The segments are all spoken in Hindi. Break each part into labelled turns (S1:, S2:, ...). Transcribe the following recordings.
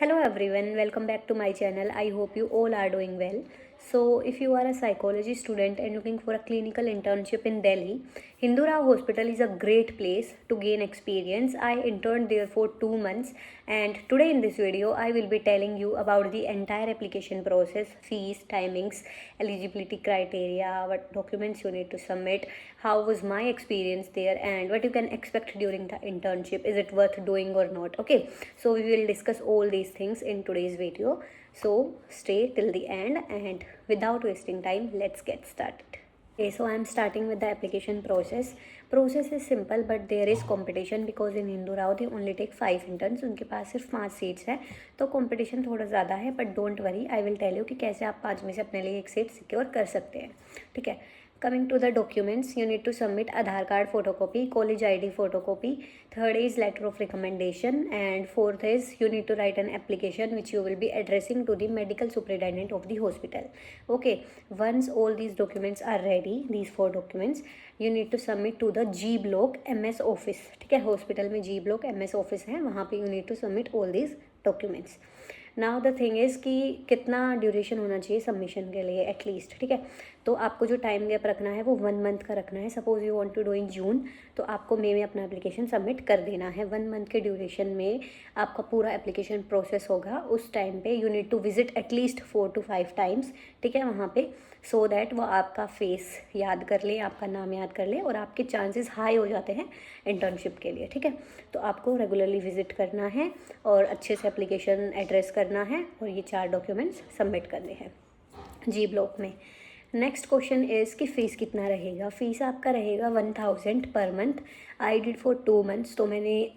S1: Hello everyone, welcome back to my channel. I hope you all are doing well. So, if you are a psychology student and looking for a clinical internship in Delhi, Hindu Rao Hospital is a great place to gain experience. I interned there for 2 months, and today in this video, I will be telling you about the entire application process, fees, timings, eligibility criteria, what documents you need to submit, how was my experience there, and what you can expect during the internship. Is it worth doing or not? Okay, so we will discuss all these things in today's video. So stay till the end, and without wasting time, let's get started. Okay, so I'm starting with the application process. Process is simple but there is competition because in Hindu Rao they only take 5 interns. उनके पास सिर्फ 5 सीट्स है, तो कंपटीशन थोड़ा ज़्यादा है, but don't worry, I will tell you कि कैसे आप 5 में से अपने लिए एक सीट सिक्योर कर सकते हैं. ठीक है. Coming to the documents, you need to submit Aadhaar card photocopy, college ID photocopy. Third is letter of recommendation, and fourth is you need to write an application which you will be addressing to the medical superintendent of the hospital. Okay, once all these documents are ready, these 4 documents, you need to submit to the G block MS office. ठीक है, हॉस्पिटल में G block MS office है, वहाँ पे you need to submit all these documents. Now the thing is कि कितना ड्यूरेशन होना चाहिए सबमिशन के लिए एटलीस्ट. ठीक है, तो आपको जो टाइम गैप रखना है वो 1 मंथ का रखना है. Suppose you want to do in June, तो आपको मई में अपना एप्लीकेशन सबमिट कर देना है. 1 मंथ के ड्यूरेशन में आपका पूरा एप्लीकेशन प्रोसेस होगा. उस टाइम पे you need to visit at least 4 to 5 times. ठीक है, वहाँ पे सो दैट वो आपका फेस याद कर ले, आपका नाम याद कर ले, और आपके चांसेस हाई हो जाते हैं इंटर्नशिप के लिए. ठीक है, तो आपको रेगुलरली विजिट करना है और अच्छे से एप्लीकेशन एड्रेस करना है और ये 4 डॉक्यूमेंट्स सबमिट करने हैं जी ब्लॉक में. नेक्स्ट क्वेश्चन इज़ कि फ़ीस कितना रहेगा. फ़ीस आपका रहेगा 1000 per month. I did for 2 months, तो मैंने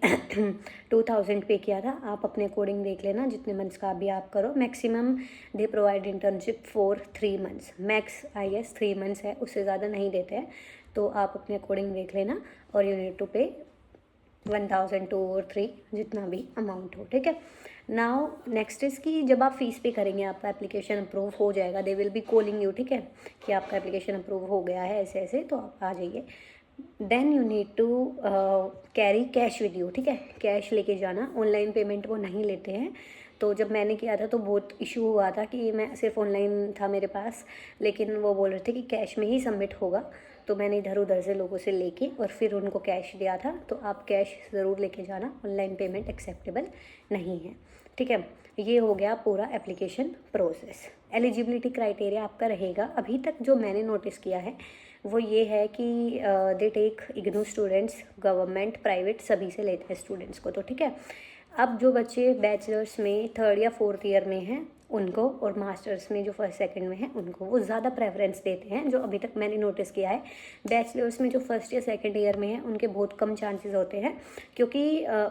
S1: 2000 पे किया था. आप अपने अकॉर्डिंग देख लेना जितने मंथ्स का भी आप करो. Maximum they provide internship for 3 months, max I guess 3 months है, उससे ज़्यादा नहीं देते हैं. तो आप अपने अकॉर्डिंग देख लेना और यू नीड टू पे 1000 2 और 3 जितना भी अमाउंट हो. ठीक है. नाउ नेक्स्ट इज़ कि जब आप फीस पे करेंगे आपका एप्लीकेशन अप्रूव हो जाएगा. They will be calling you. ठीक है, कि आपका एप्लीकेशन अप्रूव हो गया है ऐसे ऐसे, तो आप आ जाइए. Then you need to carry cash with you. ठीक है, कैश लेके जाना. ऑनलाइन पेमेंट वो नहीं लेते हैं. तो जब मैंने किया था तो बहुत इशू हुआ था कि मैं सिर्फ ऑनलाइन था मेरे पास, लेकिन वो बोल रहे थे कि कैश में ही सबमिट होगा. तो मैंने इधर उधर से लोगों से लेके और फिर उनको कैश दिया था. तो आप कैश ज़रूर लेके जाना, ऑनलाइन पेमेंट एक्सेप्टेबल नहीं है. ठीक है, ये हो गया पूरा एप्लीकेशन प्रोसेस. एलिजिबिलिटी क्राइटेरिया आपका रहेगा, अभी तक जो मैंने नोटिस किया है वो ये है कि they take IGNU students, government, private, सभी से लेते हैं स्टूडेंट्स को. तो ठीक है, अब जो बच्चे बैचलर्स में 3rd या 4th ईयर में हैं उनको, और मास्टर्स में जो 1st 2nd में हैं उनको, वो ज़्यादा प्रेफरेंस देते हैं. जो अभी तक मैंने नोटिस किया है, बैचलर्स में जो 1st या 2nd ईयर में हैं उनके बहुत कम चांसेस होते हैं, क्योंकि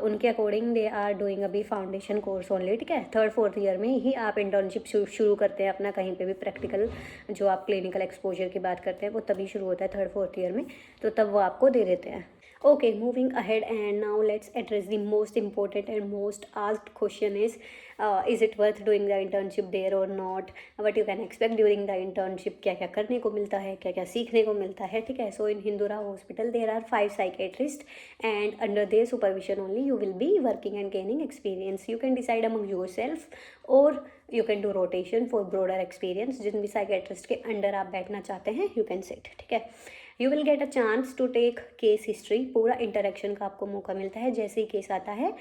S1: उनके अकॉर्डिंग दे आर डूइंग अभी फाउंडेशन कोर्स ओनली. ठीक है, 3rd 4th ईयर में ही आप इंटर्नशिप शुरू करते हैं अपना. कहीं पे भी प्रैक्टिकल जो आप क्लिनिकल एक्सपोजर की बात करते हैं वो तभी शुरू होता है 3rd 4th ईयर में, तो तब वो आपको दे देते हैं. Okay, moving ahead, and now let's address the most important and most asked question is it worth doing the internship there or not? What you can expect during the internship? क्या क्या करने को मिलता है, क्या क्या सीखने को मिलता है. ठीक है, so in Hindu Rao Hospital there are 5 psychiatrists, and under their supervision only you will be working and gaining experience. You can decide among yourself or you can do rotation for broader experience. जिन भी psychiatrist के अंडर आप बैठना चाहते हैं you can sit. ठीक है, you will get a chance to take case history. पूरा इंटरेक्शन का आपको मौका मिलता है. जैसे ही केस आता है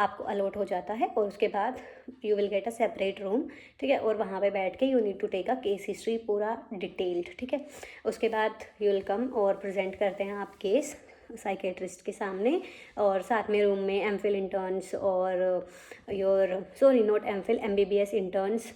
S1: आपको अलॉट हो जाता है, और उसके बाद you will get a separate room. ठीक है, और वहाँ पे बैठ के you need to take a case history पूरा डिटेल्ड. ठीक है, उसके बाद यू विल कम और प्रेजेंट करते हैं आप केस साइकेट्रिस्ट के सामने, और साथ में रूम में एमफिल इंटर्न्स और not MPhil, MBBS interns,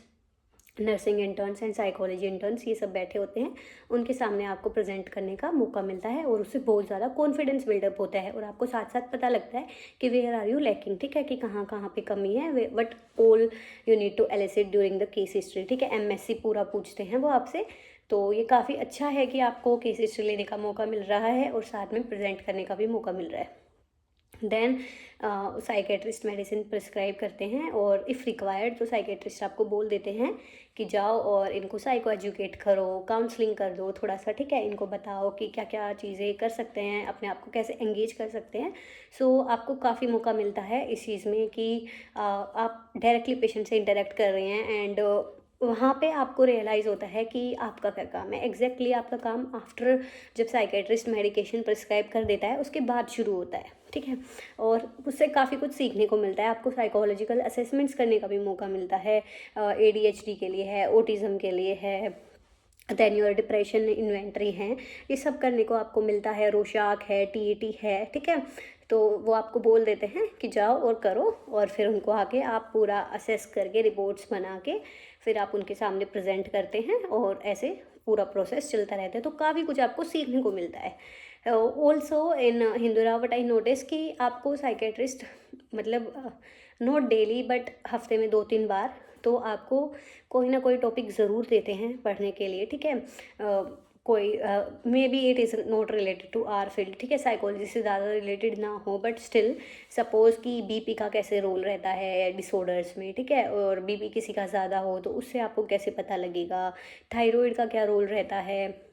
S1: nursing interns and psychology interns, ये सब बैठे होते हैं. उनके सामने आपको प्रेजेंट करने का मौका मिलता है, और उससे बहुत ज़्यादा कॉन्फिडेंस बिल्डअप होता है, और आपको साथ साथ पता लगता है कि वेयर आर यू लैकिंग. ठीक है, कि कहाँ कहाँ पे कमी है, what all you need to elicit during the case history. ठीक है, MSc पूरा पूछते हैं वो आपसे. तो ये काफ़ी अच्छा है कि आपको केस हिस्ट्री लेने का मौका मिल रहा है और साथ में प्रेजेंट करने का भी मौका मिल रहा है. देन साइकेट्रिस्ट मेडिसिन प्रिस्क्राइब करते हैं, और इफ़ रिक्वायर्ड तो साइकेट्रिस्ट आपको बोल देते हैं कि जाओ और इनको साइको एजुकेट करो, काउंसलिंग कर दो थोड़ा सा, ठीक है, इनको बताओ कि क्या क्या चीज़ें कर सकते हैं, अपने आप को कैसे एंगेज कर सकते हैं। सो आपको काफ़ी मौका मिलता है इस चीज़ में कि आप डायरेक्टली पेशेंट से इंटरेक्ट कर रहे हैं, एंड वहाँ पे आपको रियलाइज़ होता है कि आपका क्या काम है एग्जैक्टली। आपका काम आफ्टर जब साइकेट्रिस्ट मेडिकेशन प्रिस्क्राइब कर देता है उसके बाद शुरू होता है, ठीक है। और उससे काफ़ी कुछ सीखने को मिलता है, आपको साइकोलॉजिकल असेसमेंट्स करने का भी मौका मिलता है। ADHD के लिए है, ऑटिज़म के लिए है, देन योर डिप्रेशन इन्वेंट्री है, ये सब करने को आपको मिलता है। रोशाक है, TAT है, ठीक है। तो वो आपको बोल देते हैं कि जाओ और करो, और फिर उनको आके आप पूरा असेस करके रिपोर्ट्स बना के फिर आप उनके सामने प्रेजेंट करते हैं, और ऐसे पूरा प्रोसेस चलता रहता है। तो काफ़ी कुछ आपको सीखने को मिलता है। ऑल्सो इन हिंदूरा वट आई नोटिस कि आपको साइकेट्रिस्ट मतलब नॉट डेली बट हफ्ते में 2-3 बार तो आपको कोई ना कोई टॉपिक ज़रूर देते हैं पढ़ने के लिए, ठीक है। कोई maybe it is not related to our field, ठीक है, साइकोलॉजी से ज़्यादा रिलेटेड ना हो, बट स्टिल सपोज़ कि BP का कैसे रोल रहता है डिसऑर्डर्स में, ठीक है, और BP किसी का ज़्यादा हो तो उससे आपको कैसे पता लगेगा, थायराइड का क्या रोल रहता है,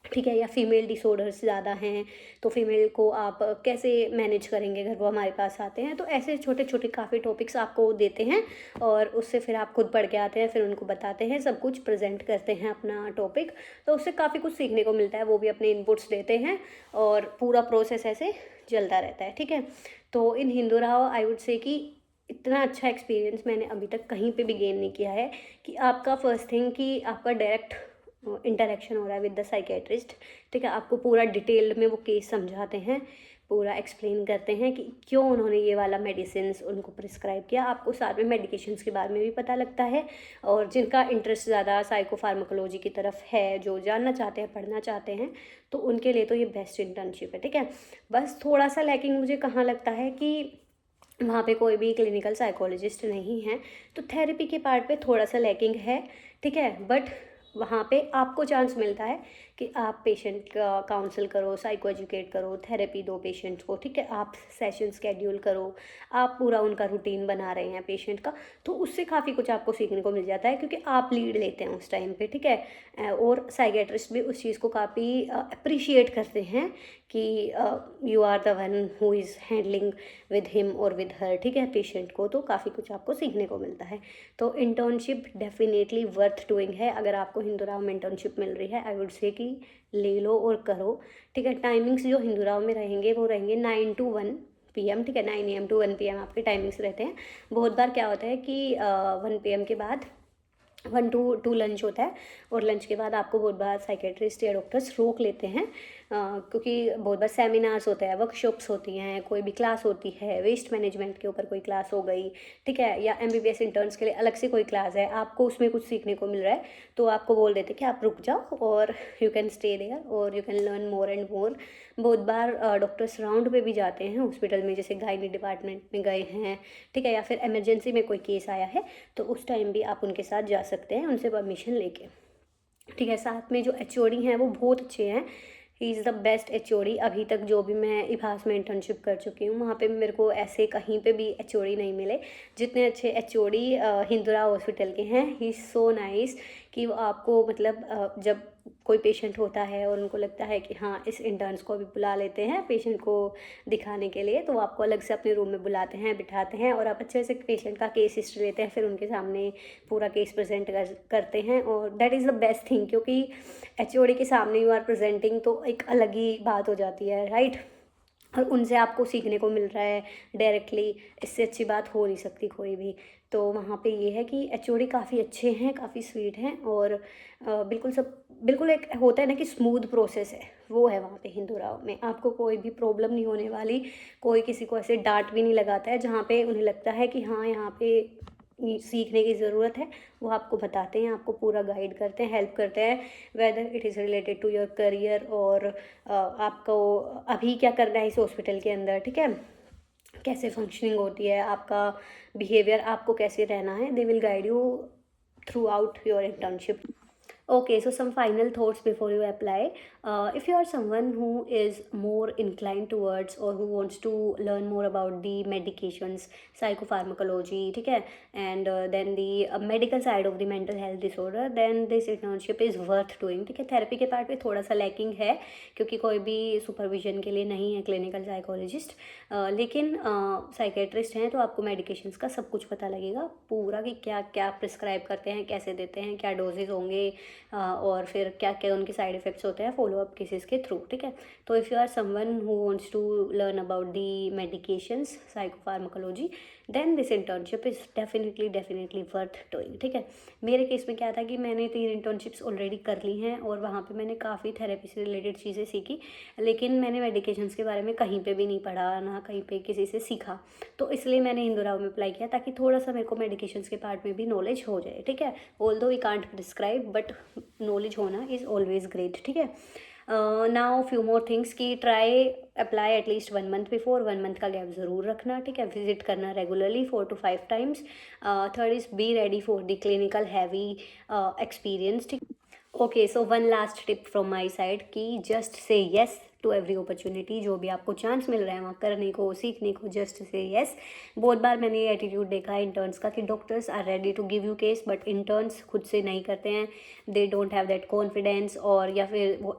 S1: ठीक है, या फीमेल डिसऑर्डर्स ज़्यादा हैं तो फीमेल को आप कैसे मैनेज करेंगे अगर वो हमारे पास आते हैं। तो ऐसे छोटे छोटे काफ़ी टॉपिक्स आपको देते हैं, और उससे फिर आप खुद पढ़ के आते हैं, फिर उनको बताते हैं, सब कुछ प्रेजेंट करते हैं अपना टॉपिक। तो उससे काफ़ी कुछ सीखने को मिलता है, वो भी अपने इनपुट्स देते हैं, और पूरा प्रोसेस ऐसे चलता रहता है, ठीक है। तो इन हिंदूराव आई वुड से कि इतना अच्छा एक्सपीरियंस मैंने अभी तक कहीं पे भी गेन नहीं किया है कि आपका फर्स्ट थिंग कि आपका डायरेक्ट इंटरेक्शन हो रहा है विद द साइकेट्रिस्ट, ठीक है। आपको पूरा डिटेल्ड में वो केस समझाते हैं, पूरा एक्सप्लेन करते हैं कि क्यों उन्होंने ये वाला मेडिसिन उनको प्रिस्क्राइब किया। आपको साथ में मेडिकेशंस के बारे में भी पता लगता है, और जिनका इंटरेस्ट ज़्यादा साइको फार्माकोलॉजी की तरफ है, जो जानना चाहते हैं, पढ़ना चाहते हैं, तो उनके लिए तो ये बेस्ट इंटर्नशिप है, ठीक है। बस थोड़ा सा लैकिंग मुझे कहाँ लगता है कि वहाँ पे कोई भी क्लिनिकल साइकोलॉजिस्ट नहीं है, तो थेरेपी के पार्ट पे थोड़ा सा लैकिंग है, ठीक है। बट वहाँ पे आपको चांस मिलता है कि आप पेशेंट का काउंसल करो, साइको एजुकेट करो, थेरेपी दो पेशेंट को, ठीक है, आप सेशन स्केड्यूल करो, आप पूरा उनका रूटीन बना रहे हैं पेशेंट का, तो उससे काफ़ी कुछ आपको सीखने को मिल जाता है, क्योंकि आप लीड लेते हैं उस टाइम पे, ठीक है। और साइकेट्रिस्ट भी उस चीज़ को काफ़ी अप्रिशिएट करते हैं कि you are the one who is handling with him और विद हर, ठीक है, पेशेंट को। तो काफ़ी कुछ आपको सीखने को मिलता है। तो इंटर्नशिप डेफिनेटली वर्थ डूइंग है। अगर आपको हिंदूराव में इंटर्नशिप मिल रही है, आई वुड से कि ले लो और करो, ठीक है। टाइमिंग्स जो हिंदूराव में रहेंगे वो रहेंगे 9 to 1 PM, ठीक है, 9 AM to 1 PM आपके टाइमिंग्स रहते हैं। बहुत बार क्या होता है कि 1 PM के बाद 1 to 2 लंच होता है, और लंच के बाद आपको बहुत बार साइकेट्रिस्ट या डॉक्टर्स रोक लेते हैं, क्योंकि बहुत बार सेमिनार्स होते हैं, वर्कशॉप्स होती हैं, कोई भी क्लास होती है, वेस्ट मैनेजमेंट के ऊपर कोई क्लास हो गई, ठीक है, या MBBS इंटर्न्स के लिए अलग से कोई क्लास है, आपको उसमें कुछ सीखने को मिल रहा है, तो आपको बोल देते कि आप रुक जाओ और यू कैन स्टे देयर और you can learn more and more. बहुत बार डॉक्टर्स राउंड पे भी जाते हैं हॉस्पिटल में, जैसे गायनी डिपार्टमेंट में गए हैं, ठीक है, या फिर इमरजेंसी में कोई केस आया है, तो उस टाइम भी आप उनके साथ जा सकते हैं, उनसे परमिशन लेके, ठीक है। साथ में जो HOD हैं वो बहुत अच्छे हैं, he is the best HOD। अभी तक जो भी मैं इभास में इंटर्नशिप कर चुकी हूँ वहाँ पे मेरे को ऐसे कहीं पे भी HOD नहीं मिले जितने अच्छे HOD हिंदुरा हॉस्पिटल के हैं। ही इज़ सो नाइस कि वो आपको मतलब जब कोई पेशेंट होता है और उनको लगता है कि हाँ इस इंटर्न्स को अभी बुला लेते हैं पेशेंट को दिखाने के लिए, तो वो आपको अलग से अपने रूम में बुलाते हैं, बिठाते हैं, और आप अच्छे से पेशेंट का केस हिस्ट्री लेते हैं, फिर उनके सामने पूरा केस प्रेजेंट करते हैं। और that is the best thing, क्योंकि HOD के सामने यू आर प्रेजेंटिंग तो एक अलग ही बात हो जाती है, राइट। और उनसे आपको सीखने को मिल रहा है डायरेक्टली, इससे अच्छी बात हो नहीं सकती कोई भी। तो वहाँ पे ये है कि HOD काफ़ी अच्छे हैं, काफ़ी स्वीट हैं, और बिल्कुल एक होता है ना कि स्मूथ प्रोसेस है, वो है वहाँ पे हिंदूराव में। आपको कोई भी प्रॉब्लम नहीं होने वाली, कोई किसी को ऐसे डांट भी नहीं लगाता है। जहाँ पे उन्हें लगता है कि हाँ यहाँ पे सीखने की ज़रूरत है, वो आपको बताते हैं, आपको पूरा गाइड करते हैं, हेल्प करते हैं, whether it is related to your career, और आपको अभी क्या करना है इस हॉस्पिटल के अंदर, ठीक है, कैसे फंक्शनिंग होती है, आपका बिहेवियर, आपको कैसे रहना है। They will guide you through out your internship. Okay, so some final thoughts before you apply. If you are someone who is more inclined towards or who wants to learn more about the medications, psychopharmacology, ठीक है, and then the medical side of the mental health disorder, then this internship is worth doing. ठीक है, थेरेपी के पार्ट पे थोड़ा सा लैकिंग है क्योंकि कोई भी सुपरविजन के लिए नहीं है क्लिनिकल साइकोलॉजिस्ट, लेकिन साइकेट्रिस्ट हैं तो आपको मेडिकेशंस का सब कुछ पता लगेगा पूरा कि क्या क्या प्रिस्क्राइब करते हैं, कैसे देते हैं, क्या डोजेज होंगे, और फिर क्या क्या उनके साइड इफ़ेक्ट्स होते हैं फॉलो अप केसेस के थ्रू, ठीक है। तो if you are someone who wants to learn about the medications, psychopharmacology, then this internship is definitely worth doing, ठीक है। मेरे केस में क्या था कि मैंने 3 इंटर्नशिप्स ऑलरेडी कर ली हैं और वहाँ पे मैंने काफ़ी थेरेपी से रिलेटेड चीज़ें सीखी, लेकिन मैंने मेडिकेशंस के बारे में कहीं पे भी नहीं पढ़ा, ना कहीं पे किसी से सीखा। तो इसलिए मैंने हिंदू में अप्लाई किया ताकि थोड़ा सा मेरे को मेडिकेशंस के पार्ट में भी नॉलेज हो जाए, ठीक है। Although we can't prescribe but knowledge होना इज़ ऑलवेज ग्रेट, ठीक है। नाउ फ्यू मोर थिंग्स की try apply at least 1 month before, 1 month का गैप ज़रूर रखना, ठीक है। विजिट करना regularly 4 to 5 times. Third is be ready for the clinical heavy experience, ठीक। Okay, so one last tip from my side कि just say yes to every opportunity, जो भी आपको चांस मिल रहा है वहाँ करने को, सीखने को, जस्ट से येस। बहुत बार मैंने ये एटीट्यूड देखा है इंटर्न्स का कि doctors are ready to give you case but interns खुद से नहीं करते हैं, they don't have that confidence, और या फिर वो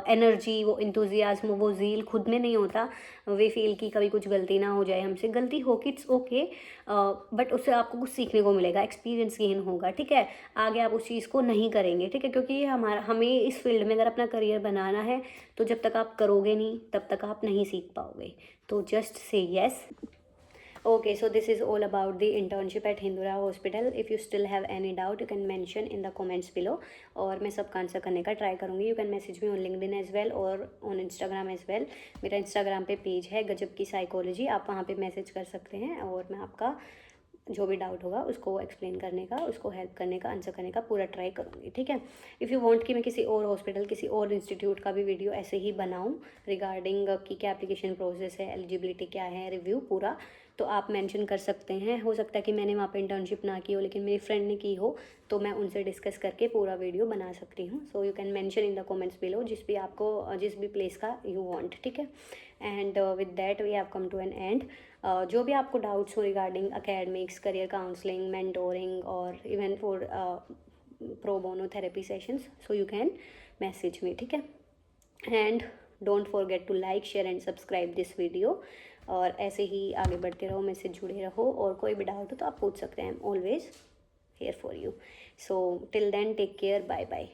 S1: एनर्जी, वो इंथुजियाज्म, वो ज़ील खुद में नहीं होता। वे फील कि कभी कुछ गलती ना हो जाए हमसे, गलती हो कि इट्स ओके, बट उससे आपको कुछ सीखने को मिलेगा, एक्सपीरियंस गेन होगा, ठीक है। आगे आप उस चीज़ को नहीं करेंगे, ठीक है, क्योंकि ये हमें इस फील्ड में अगर अपना करियर बनाना है तो जब तक आप करोगे नहीं तब तक आप नहीं सीख पाओगे। तो just say yes. Okay, so this is all about the internship at Hindura Hospital. If you still have any doubt, you can mention in the comments below. और मैं सबका आंसर करने का ट्राई करूँगी. You can message me on LinkedIn as well और on Instagram as well. मेरा Instagram पे पेज है गजब की साइकोलॉजी, आप वहाँ पे मैसेज कर सकते हैं और मैं आपका जो भी डाउट होगा उसको एक्सप्लेन करने का, उसको हेल्प करने का, आंसर करने का पूरा ट्राई करूँगी, ठीक है। इफ़ यू वांट कि मैं किसी और हॉस्पिटल, किसी और इंस्टीट्यूट का भी वीडियो ऐसे ही बनाऊँ रिगार्डिंग कि क्या एप्लीकेशन प्रोसेस है, एलिजिबिलिटी क्या है, रिव्यू पूरा, तो आप मेंशन कर सकते हैं। हो सकता है कि मैंने वहाँ पे इंटर्नशिप ना की हो लेकिन मेरी फ्रेंड ने की हो, तो मैं उनसे डिस्कस करके पूरा वीडियो बना सकती हूँ। So you can mention in the comments below जिस भी प्लेस का यू वांट, ठीक है। And with that we have come to an end. जो भी आपको डाउट्स हो regarding academics, career counselling, mentoring और even for pro bono therapy sessions, so you can message me, ठीक है। And don't forget to like, share and subscribe this video. और ऐसे ही आगे बढ़ते रहो, मेरे से जुड़े रहो, और कोई भी डाउट हो तो आप पूछ सकते हैं। I am always here for you. So till then take care, bye bye.